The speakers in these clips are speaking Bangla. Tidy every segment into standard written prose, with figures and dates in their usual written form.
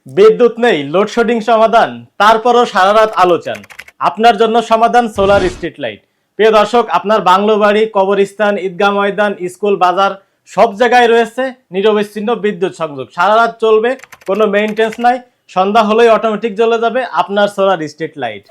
বিদ্যুৎ নেই, লোডশেডিং সমাধান, তারপরও সারা রাত আলো চান। আপনার জন্য সমাধান সোলার স্ট্রিট লাইট। প্রিয় দর্শক, আপনার বাংলো বাড়ি, কবরস্থান, ঈদগাহ ময়দান, স্কুল, বাজার সব জায়গায় রয়েছে নিরবচ্ছিন্ন বিদ্যুৎ সংযোগ। সারা রাত চলবে, কোনো মেইনটেন্স নাই। সন্ধ্যা হলেই অটোমেটিক জ্বলে যাবে আপনার সোলার স্ট্রিট লাইট।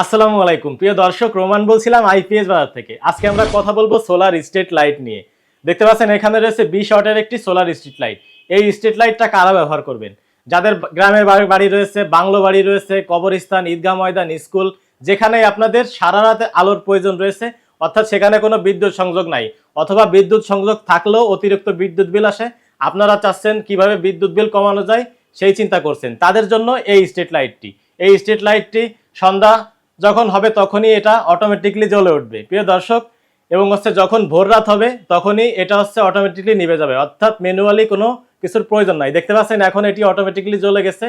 আসসালামু আলাইকুম প্রিয় দর্শক, রোমান বলছিলাম আইপিএস বাজার থেকে। আজকে আমরা কথা বলবো সোলার স্ট্রিট লাইট নিয়ে। দেখতে পাচ্ছেন এখানে রয়েছে 20 ওয়াটের একটি সোলার স্ট্রিট লাইট। এই স্ট্রিট লাইটটা কারা ব্যবহার করবেন? যাদের গ্রামের বাড়ি রয়েছে, বাংলো বাড়ি রয়েছে, কবরস্থান, ঈদগাহ ময়দান, স্কুল, যেখানে আপনাদের সারা রাতে আলোর প্রয়োজন রয়েছে, অর্থাৎ সেখানে কোনো বিদ্যুৎ সংযোগ নাই, অথবা বিদ্যুৎ সংযোগ থাকলেও অতিরিক্ত বিদ্যুৎ বিল আসে। আপনারা চাচ্ছেন কিভাবে বিদ্যুৎ বিল কমানো যায়, সেই চিন্তা করছেন। তাদের জন্য এই স্ট্রিট লাইটটি। এই স্ট্রিট লাইটটি সন্ধ্যা যখন হবে তখনই এটা অটোমেটিকলি জ্বলে উঠবে প্রিয় দর্শক, এবং যখন ভোর রাত হবে তখনই এটা অটোমেটিকলি নিভে যাবে, অর্থাৎ ম্যানুয়ালি কোনো কিছুর প্রয়োজন নাই। দেখতে পাচ্ছেন এখন এটি অটোমেটিকলি জ্বলে গেছে।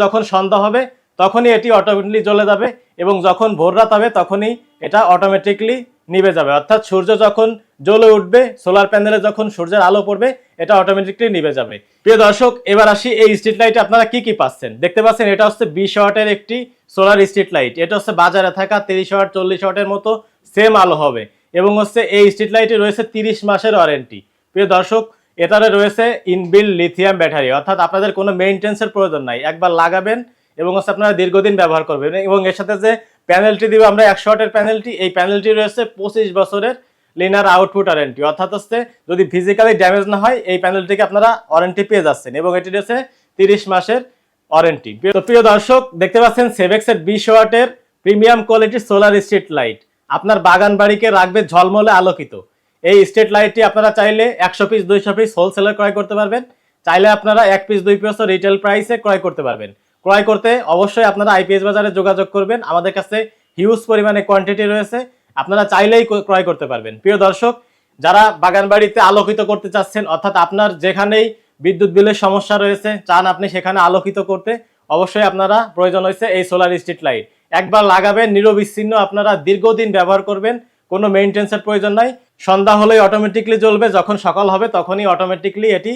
যখন সন্ধ্যা হবে তখনই এটি অটোমেটিকলি জ্বলে যাবে, এবং যখন ভোর রাত হবে তখনই এটা অটোমেটিকলি নিভে যাবে, অর্থাৎ সূর্য যখন জ্বলে উঠবে, সোলার প্যানেলে যখন সূর্যের আলো পড়বে, এটা অটোমেটিকলি নিভে যাবে। প্রিয় দর্শক, এবার আসি এই স্ট্রিট লাইটে আপনারা কি কি পাচ্ছেন। দেখতে পাচ্ছেন এটা 20 ওয়াটের একটি সোলার স্ট্রিট লাইট। এটা বাজারে থাকা 30 ওয়াট 40 ওয়াটের মতো সেম আলো হবে, এবং এই স্ট্রিট লাইটে রয়েছে 30 মাসের ওয়ারেন্টি। প্রিয় দর্শক, এটারে রয়েছে ইনবিল্ট লিথিয়াম ব্যাটারি, অর্থাৎ আপনাদের কোনো মেইনটেন্সের প্রয়োজন নাই। একবার লাগাবেন এবং আপনারা দীর্ঘদিন ব্যবহার করবেন। এবং এর সাথে যে প্যানেলটি দিব আমরা 100 ওয়াটের প্যানেলটি, এই প্যানেলটি রয়েছে 25 বছরের লিনার আউটপুট ওয়ারেন্টি, অর্থাৎ যদি ফিজিক্যালি ড্যামেজ না হয় এই প্যানেলটিকে আপনারা ওয়ারেন্টি পেয়ে যাচ্ছেন, এবং এটি রয়েছে 30 মাসের ওয়ারেন্টি। তো প্রিয় দর্শক, দেখতে পাচ্ছেন সেভেক্সের 20 ওয়াটের প্রিমিয়াম কোয়ালিটির সোলার স্ট্রিট লাইট আপনার বাগান বাড়িকে রাখবে ঝলমলে আলোকিত। এই স্ট্রিট লাইটটি আপনারা চাইলে 100 পিস 200 পিস হোলসেলে ক্রয় করতে পারবেন, চাইলে আপনারা 1 পিস 2 পিস রিটেল প্রাইসে ক্রয় করতে পারবেন। ক্রয় করতে অবশ্যই আপনারা আইপিএস বাজারে যোগাযোগ করবেন, আমাদের কাছে হিউজ পরিমাণে কোয়ান্টিটি রয়েছে, আপনারা চাইলেই ক্রয় করতে পারবেন। প্রিয় দর্শক, যারা বাগান বাড়িতে আলোকিত করতে চাচ্ছেন, অর্থাৎ আপনার যেখানেই বিদ্যুৎ বিলের সমস্যা রয়েছে, চান আপনি সেখানে আলোকিত করতে, অবশ্যই আপনারা প্রয়োজন হয়েছে এই সোলার স্ট্রিট লাইট। একবার লাগাবেন, নিরবিচ্ছিন্ন আপনারা দীর্ঘদিন ব্যবহার করবেন, কোনো মেইনটেন্সের প্রয়োজন নাই। সন্ধ্যা হলেই অটোমেটিকলি জ্বলবে, যখন সকাল হবে তখনই অটোমেটিকলি এটি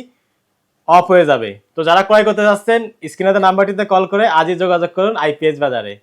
অফ হয়ে যাবে। তো যারা ক্রয় করতে যাচ্ছেন, স্ক্রিনে নাম্বারটিতে কল করে আজই যোগাযোগ করুন আইপিএস বাজারে।